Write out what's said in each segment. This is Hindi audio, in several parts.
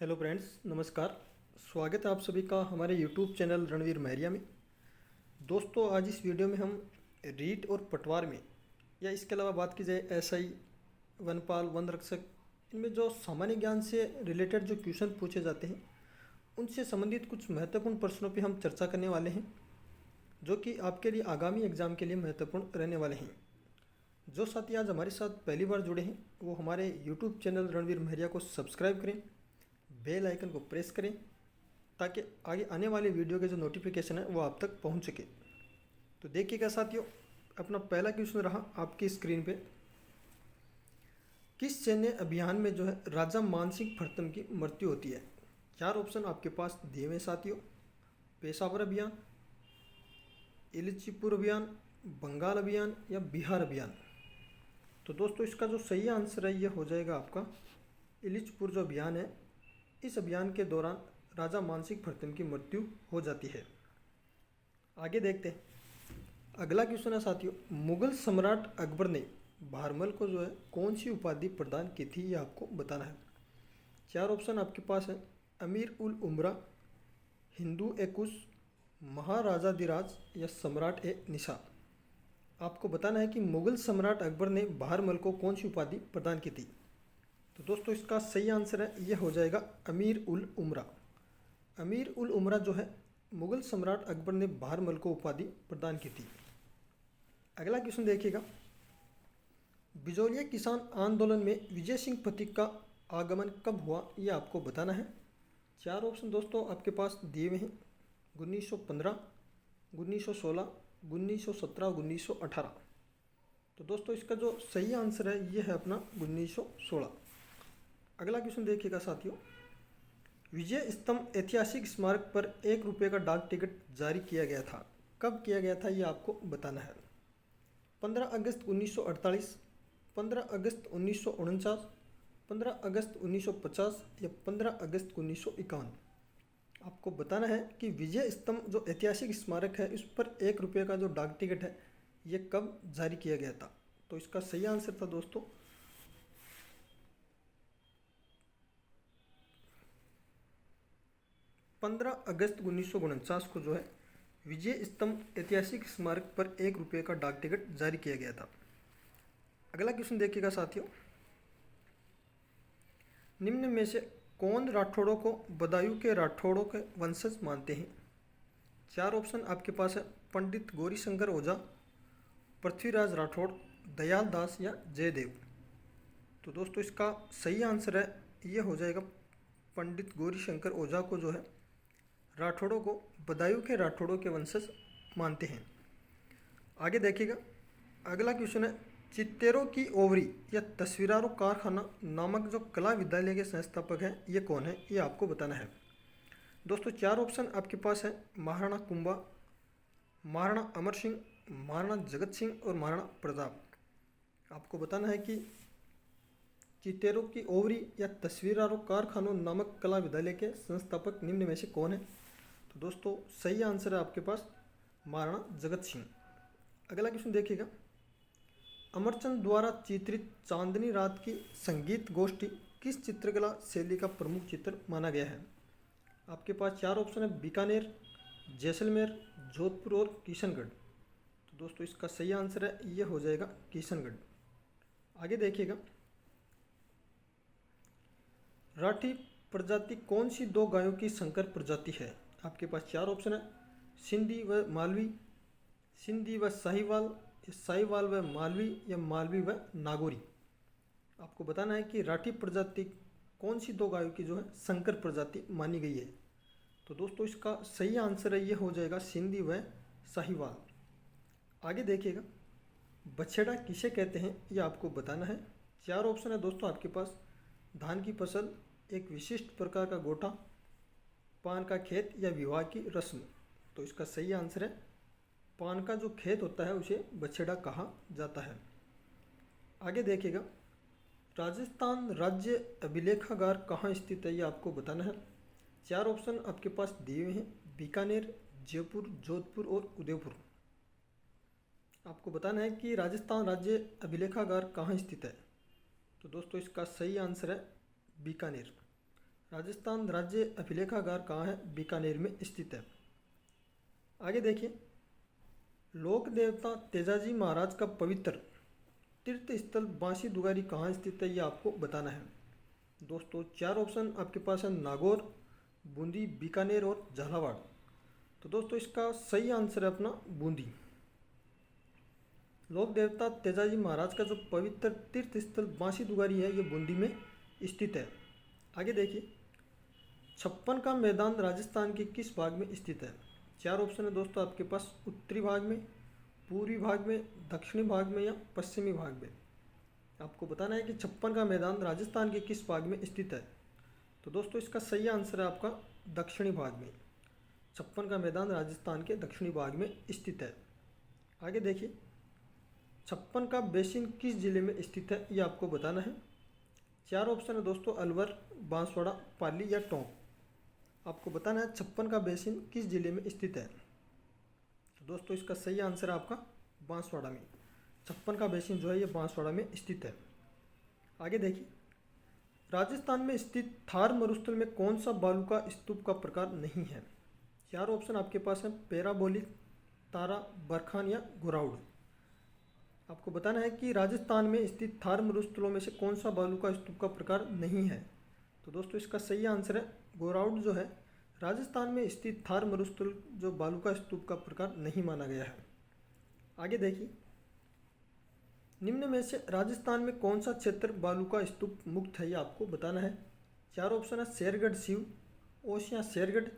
हेलो फ्रेंड्स, नमस्कार। स्वागत है आप सभी का हमारे यूट्यूब चैनल रणवीर महरिया में। दोस्तों, आज इस वीडियो में हम रीट और पटवार में या इसके अलावा बात की जाए एसआई, वनपाल, वन रक्षक, इनमें जो सामान्य ज्ञान से रिलेटेड जो क्वेश्चन पूछे जाते हैं उनसे संबंधित कुछ महत्वपूर्ण प्रश्नों पर हम चर्चा करने वाले हैं, जो कि आपके लिए आगामी एग्जाम के लिए महत्वपूर्ण रहने वाले हैं। जो साथी आज हमारे साथ पहली बार जुड़े हैं वो हमारे यूट्यूब चैनल रणवीर महरिया को सब्सक्राइब करें, बेल आइकन को प्रेस करें ताकि आगे आने वाले वीडियो के जो नोटिफिकेशन है वो आप तक पहुंच सके। तो देखिएगा साथियों, अपना पहला क्वेश्चन रहा आपकी स्क्रीन पे। किस सैन्य अभियान में जो है राजा मानसिंह प्रथम की मृत्यु होती है? चार ऑप्शन आपके पास दिए हुए साथियों। पेशावर अभियान, इलिचिपुर अभियान, बंगाल अभियान या बिहार अभियान। तो दोस्तों, इसका जो सही आंसर है ये हो जाएगा आपका इलिचपुर जो अभियान है। इस अभियान के दौरान राजा मानसिंह प्रथम की मृत्यु हो जाती है। आगे देखते हैं। अगला क्वेश्चन है साथियों, मुगल सम्राट अकबर ने भारमल को जो है कौन सी उपाधि प्रदान की थी, ये आपको बताना है। चार ऑप्शन आपके पास है। अमीर उल उमरा, हिंदू ए कुश, महाराजाधिराज या सम्राट ए निशा। आपको बताना है कि मुगल सम्राट अकबर ने भारमल को कौन सी उपाधि प्रदान की थी। तो दोस्तों, इसका सही आंसर है ये हो जाएगा अमीर उल उमरा। अमीर उल उमरा जो है मुगल सम्राट अकबर ने भारमल को उपाधि प्रदान की थी। अगला क्वेश्चन देखिएगा। बिजौलिया किसान आंदोलन में विजय सिंह प्रतीक का आगमन कब हुआ, ये आपको बताना है। चार ऑप्शन दोस्तों आपके पास दिए हुए हैं। 1915, 1916, 1917, 1918। तो दोस्तों, इसका जो सही आंसर है ये है अपना 1916। अगला क्वेश्चन देखिएगा साथियों। विजय स्तंभ ऐतिहासिक स्मारक पर 1 रुपये का डाक टिकट जारी किया गया था, कब किया गया था, ये आपको बताना है। 15 अगस्त 1948, 15 अगस्त 1949, 15 अगस्त 1950 या 15 अगस्त 1951। आपको बताना है कि विजय स्तंभ जो ऐतिहासिक स्मारक है उस पर 1 रुपये का जो डाक टिकट है ये कब जारी किया गया था। तो इसका सही आंसर था दोस्तों 15 अगस्त 1949 को जो है विजय स्तंभ ऐतिहासिक स्मारक पर 1 रुपये का डाक टिकट जारी किया गया था। अगला क्वेश्चन देखिएगा साथियों। निम्न में से कौन राठौड़ों को बदायूं के राठौड़ों के वंशज मानते हैं? चार ऑप्शन आपके पास है। पंडित गौरीशंकर ओझा, पृथ्वीराज राठौड़, दयाल दास या जयदेव। तो दोस्तों, इसका सही आंसर है ये हो जाएगा पंडित गौरीशंकर ओझा को जो है राठौड़ों को बदायूं के राठौड़ों के वंशज मानते हैं। आगे देखिएगा। अगला क्वेश्चन है, चित्तेरों की ओवरी या तस्वीरारों कारखाना नामक जो कला विद्यालय के संस्थापक हैं ये कौन है, ये आपको बताना है। दोस्तों, चार ऑप्शन आपके पास है। महाराणा कुंभा, महाराणा अमर सिंह, महाराणा जगत सिंह और महाराणा प्रताप। आपको बताना है कि चित्तेरों की ओवरी या तस्वीरारों कारखानों नामक कला विद्यालय के संस्थापक निम्न में से कौन है। तो दोस्तों, सही आंसर है आपके पास महाराणा जगत सिंह। अगला क्वेश्चन देखिएगा। अमरचंद द्वारा चित्रित चांदनी रात की संगीत गोष्ठी किस चित्रकला शैली का प्रमुख चित्र माना गया है? आपके पास चार ऑप्शन है। बीकानेर, जैसलमेर, जोधपुर और किशनगढ़। तो दोस्तों, इसका सही आंसर है ये हो जाएगा किशनगढ़। आगे देखिएगा। राठी प्रजाति कौन सी दो गायों की संकर प्रजाति है? आपके पास चार ऑप्शन है। सिंधी व मालवी, सिंधी व साहिवाल, साहिवाल व मालवी या मालवी व नागौरी। आपको बताना है कि राठी प्रजाति कौन सी दो गायों की जो है संकर प्रजाति मानी गई है। तो दोस्तों, इसका सही आंसर है ये हो जाएगा सिंधी व साहिवाल। आगे देखिएगा। बछेड़ा किसे कहते हैं ये आपको बताना है। चार ऑप्शन है दोस्तों आपके पास। धान की फसल, एक विशिष्ट प्रकार का गोटा, पान का खेत या विवाह की रस्म। तो इसका सही आंसर है पान का जो खेत होता है उसे बछेड़ा कहा जाता है। आगे देखिएगा। राजस्थान राज्य अभिलेखागार कहाँ स्थित है ये आपको बताना है। चार ऑप्शन आपके पास दिए हुए हैं। बीकानेर, जयपुर, जोधपुर और उदयपुर। आपको बताना है कि राजस्थान राज्य अभिलेखागार कहाँ स्थित है। तो दोस्तों, इसका सही आंसर है बीकानेर। राजस्थान राज्य अभिलेखागार कहाँ है? बीकानेर में स्थित है। आगे देखिए, लोक देवता तेजाजी महाराज का पवित्र तीर्थ स्थल बांसी दुगारी कहाँ स्थित है, ये आपको बताना है। दोस्तों 4 ऑप्शन आपके पास है, नागौर, बूंदी, बीकानेर और झालावाड़। तो दोस्तों इसका सही आंसर है अपना बूंदी। लोक देवता तेजाजी महाराज का जो पवित्र तीर्थ स्थल बांसी दुगारी है, ये बूंदी में स्थित है। आगे देखिए, छप्पन का मैदान राजस्थान के किस भाग में स्थित है? 4 ऑप्शन है दोस्तों आपके पास, उत्तरी भाग में, पूर्वी भाग में, दक्षिणी भाग में या पश्चिमी भाग में। आपको बताना है कि छप्पन का मैदान राजस्थान के किस भाग में स्थित है। तो दोस्तों इसका सही आंसर है आपका दक्षिणी भाग में। छप्पन का मैदान राजस्थान के दक्षिणी भाग में स्थित है। आगे देखिए, छप्पन का बेसिन किस जिले में स्थित है, ये आपको बताना है। 4 ऑप्शन है दोस्तों, अलवर, बांसवाड़ा, पाली या टोंक। आपको बताना है छप्पन का बेसिन किस जिले में स्थित है। तो दोस्तों इसका सही आंसर है आपका बांसवाड़ा में। छप्पन का बेसिन जो है ये बांसवाड़ा में स्थित है। आगे देखिए, राजस्थान में स्थित थार मरुस्थल में कौन सा बालू का स्तूप का प्रकार नहीं है? 4 ऑप्शन आपके पास है, पैराबोलिक, तारा, बरखान या घुराउड। आपको बताना है कि राजस्थान में स्थित थार मरुस्थलों में से कौन सा बालू का स्तूप का प्रकार नहीं है। तो दोस्तों इसका सही आंसर है घुराउड जो है राजस्थान में स्थित थार मरुस्थल जो बालू का स्तूप का प्रकार नहीं माना गया है। आगे देखिए, निम्न में से राजस्थान में कौन सा क्षेत्र बालू का स्तूप मुक्त है, ये आपको बताना है। 4 ऑप्शन है, शेरगढ़ सीव, ओसियां शेरगढ़,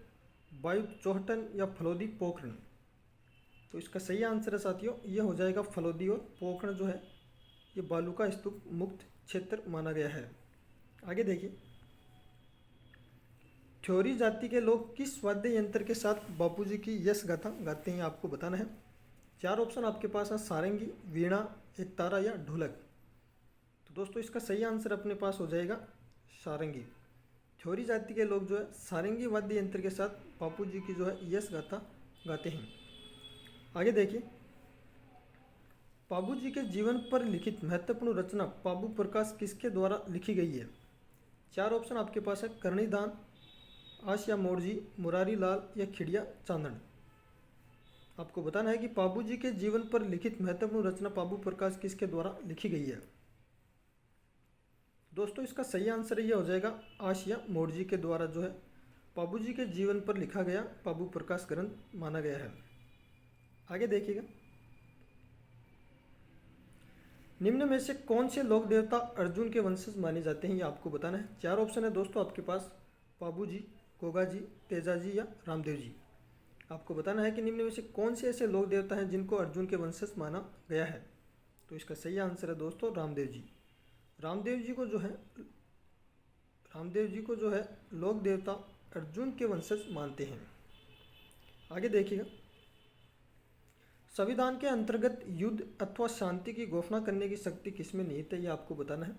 बायुत चौहटन या फलोदी पोखरण। तो इसका सही आंसर है साथियों, ये हो जाएगा फलोदी और पोखरण जो है ये बालू का स्तूप मुक्त क्षेत्र माना गया है। आगे देखिए, थ्योरी जाति के लोग किस वाद्य यंत्र के साथ बापूजी की यश गाथा गाते हैं, आपको बताना है। 4 ऑप्शन आपके पास है, सारंगी, वीणा, एक तारा या ढोलक। तो दोस्तों इसका सही आंसर अपने पास हो जाएगा सारंगी। थ्योरी जाति के लोग जो है सारंगी वाद्य यंत्र के साथ बापूजी की जो है यश गाथा गाते हैं। आगे देखिए, बाबूजी के जीवन पर लिखित महत्वपूर्ण रचना बाबू प्रकाश किसके द्वारा लिखी गई है? 4 ऑप्शन आपके पास है, करनीदान, आसिया मोड़जी, मुरारी लाल या खिड़िया चांदन। आपको बताना है कि बाबूजी के जीवन पर लिखित महत्वपूर्ण रचना बाबू प्रकाश किसके द्वारा लिखी गई है। दोस्तों इसका सही आंसर ये हो जाएगा, आसिया मोड़जी के द्वारा जो है बाबूजी के जीवन पर लिखा गया बाबू प्रकाश ग्रंथ माना गया है। आगे देखिएगा, निम्न में से कौन से लोक देवता अर्जुन के वंशज माने जाते हैं, ये आपको बताना है। 4 ऑप्शन है दोस्तों आपके पास, बाबूजी, गोगाजी, तेजाजी या रामदेव जी। आपको बताना है कि निम्न में से कौन से ऐसे लोक देवता हैं जिनको अर्जुन के वंशज माना गया है। तो इसका सही आंसर है दोस्तों रामदेव जी। रामदेव जी को जो है लोक देवता अर्जुन के वंशज मानते हैं। आगे देखिएगा, संविधान के अंतर्गत युद्ध अथवा शांति की घोषणा करने की शक्ति किसमें निहित है, ये आपको बताना है।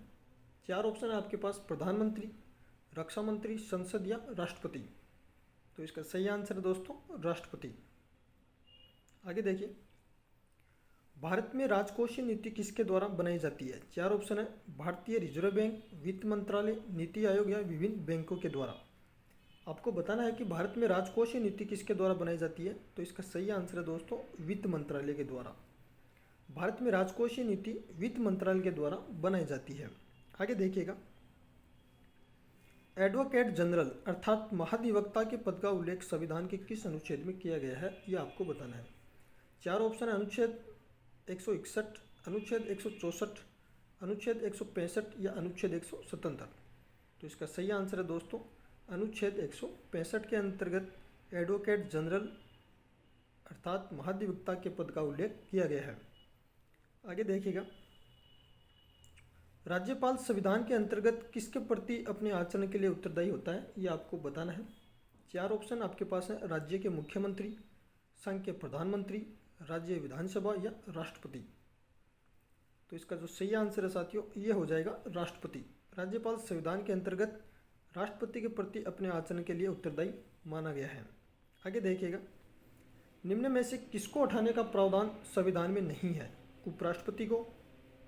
4 ऑप्शन है आपके पास, प्रधानमंत्री, रक्षा मंत्री, संसद या राष्ट्रपति। तो इसका सही आंसर है दोस्तों राष्ट्रपति। आगे देखिए, भारत में राजकोषीय नीति किसके द्वारा बनाई जाती है? 4 ऑप्शन है, भारतीय रिजर्व बैंक, वित्त मंत्रालय, नीति आयोग या विभिन्न बैंकों के द्वारा। आपको बताना है कि भारत में राजकोषीय नीति किसके द्वारा बनाई जाती है। तो इसका सही आंसर है दोस्तों वित्त मंत्रालय के द्वारा। भारत में राजकोषीय नीति वित्त मंत्रालय के द्वारा बनाई जाती है। आगे देखिएगा, एडवोकेट जनरल अर्थात महाधिवक्ता के पद का उल्लेख संविधान के किस अनुच्छेद में किया गया है, ये आपको बताना है। 4 ऑप्शन है, अनुच्छेद 161, अनुच्छेद 164, अनुच्छेद 165 या अनुच्छेद 177। तो इसका सही आंसर है दोस्तों अनुच्छेद 165 के अंतर्गत एडवोकेट जनरल अर्थात महाधिवक्ता के पद का उल्लेख किया गया है। आगे देखिएगा, राज्यपाल संविधान के अंतर्गत किसके प्रति अपने आचरण के लिए उत्तरदायी होता है, ये आपको बताना है। 4 ऑप्शन आपके पास है, राज्य के मुख्यमंत्री, संघ के प्रधानमंत्री, राज्य विधानसभा या राष्ट्रपति। तो इसका जो सही आंसर है साथियों ये हो जाएगा राष्ट्रपति। राज्यपाल संविधान के अंतर्गत राष्ट्रपति के प्रति अपने आचरण के लिए उत्तरदायी माना गया है। आगे देखिएगा, निम्न में से किसको उठाने का प्रावधान संविधान में नहीं है? उपराष्ट्रपति को,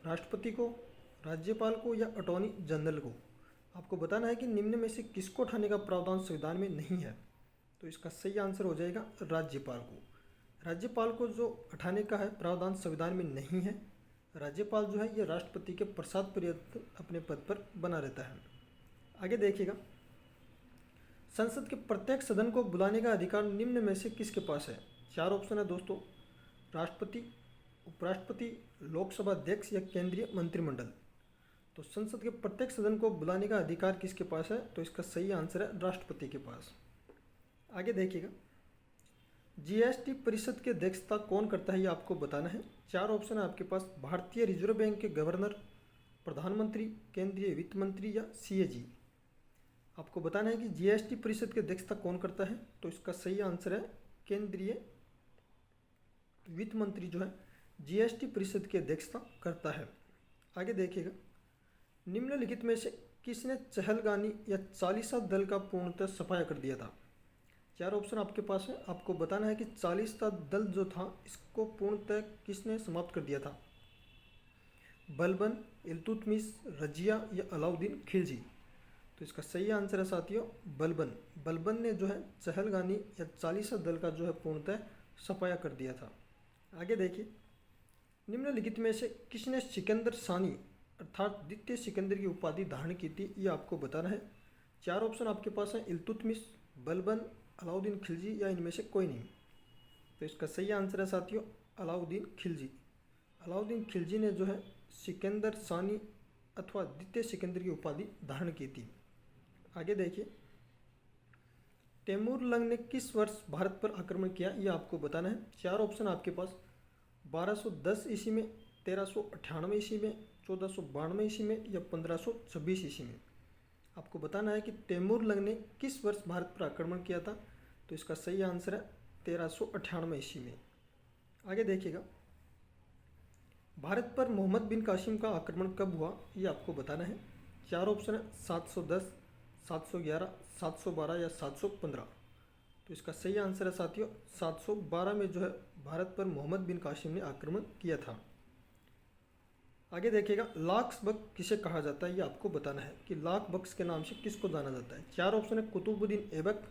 राष्ट्रपति को, राज्यपाल को या अटॉर्नी जनरल को। आपको बताना है कि निम्न में से किसको उठाने का प्रावधान संविधान में नहीं है। तो इसका सही आंसर हो जाएगा राज्यपाल को। राज्यपाल को जो उठाने का है प्रावधान संविधान में नहीं है। राज्यपाल जो है ये राष्ट्रपति के प्रसाद पर्यंत अपने पद पर बना रहता है। आगे देखिएगा, संसद के प्रत्येक सदन को बुलाने का अधिकार निम्न में से किसके पास है। 4 ऑप्शन है दोस्तों, राष्ट्रपति, उपराष्ट्रपति, लोकसभा अध्यक्ष या केंद्रीय मंत्रिमंडल। तो संसद के प्रत्येक सदन को बुलाने का अधिकार किसके पास है। तो इसका सही आंसर है राष्ट्रपति के पास। आगे देखिएगा, जीएसटी परिषद की अध्यक्षता कौन करता है ये आपको बताना है। 4 ऑप्शन है आपके पास, भारतीय रिजर्व बैंक के गवर्नर, प्रधानमंत्री, केंद्रीय वित्त मंत्री या सीएजी। आपको बताना है कि जीएसटी परिषद की अध्यक्षता कौन करता है। तो इसका सही आंसर है केंद्रीय वित्त मंत्री जो है जीएसटी परिषद की अध्यक्षता करता है। आगे देखिएगा, निम्नलिखित में से किसने चहलगानी या चालीसा दल का पूर्णतः सफाया कर दिया था। 4 ऑप्शन आपके पास है। आपको बताना है कि चालीसा दल जो था इसको पूर्णतः किसने समाप्त कर दिया था। बलबन, इल्तुतमिश, रजिया या अलाउद्दीन खिलजी। तो इसका सही आंसर है साथियों बलबन। बलबन ने जो है चहलगानी या चालीसा दल का जो है पूर्णतः सफाया कर दिया था। आगे देखिए, निम्नलिखित में से किसने सिकंदर सानी अर्थात द्वितीय सिकंदर की उपाधि धारण की थी ये आपको बताना है। 4 ऑप्शन आपके पास है, इल्तुतमिश, बलबन, अलाउद्दीन खिलजी या इनमें से कोई नहीं। तो इसका सही आंसर है साथियों अलाउद्दीन खिलजी। अलाउद्दीन खिलजी ने जो है सिकंदर सानी अथवा द्वितीय सिकंदर की उपाधि धारण की थी। आगे देखिए, तैमूरलंग ने किस वर्ष भारत पर आक्रमण किया ये आपको बताना है। 4 ऑप्शन आपके पास, 1210 ईस्वी में, 1398 ईस्वी में, 1492 ईस्वी में या 1526 ईस्वी में। आपको बताना है कि तैमूरलंग ने किस वर्ष भारत पर आक्रमण किया था। तो इसका सही आंसर है 1398 ईस्वी में। आगे देखिएगा, भारत पर मोहम्मद बिन कासिम का आक्रमण कब हुआ ये आपको बताना है। 4 ऑप्शन है, 710, 711, 712 या 715। तो इसका सही आंसर है साथियों 712 में जो है भारत पर मोहम्मद बिन कासिम ने आक्रमण किया था। आगे देखिएगा, लाख बख्श किसे कहा जाता है ये आपको बताना है कि लाख बख्श के नाम से किसको जाना जाता है। 4 ऑप्शन है, कुतुबुद्दीन ऐबक,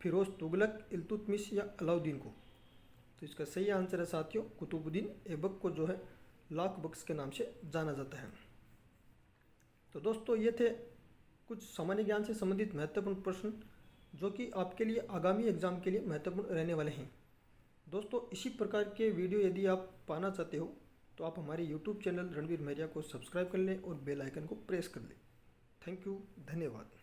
फिरोज तुगलक, इल्तुतमिश या अलाउद्दीन को। तो इसका सही आंसर है साथियों कुतुबुद्दीन ऐबक को जो है लाख बख्श के नाम से जाना जाता है। तो दोस्तों ये थे कुछ सामान्य ज्ञान से संबंधित महत्वपूर्ण प्रश्न जो कि आपके लिए आगामी एग्जाम के लिए महत्वपूर्ण रहने वाले हैं। दोस्तों इसी प्रकार के वीडियो यदि आप पाना चाहते हो तो आप हमारे YouTube चैनल रणवीर महरिया को सब्सक्राइब कर लें और बेल आइकन को प्रेस कर लें। थैंक यू, धन्यवाद।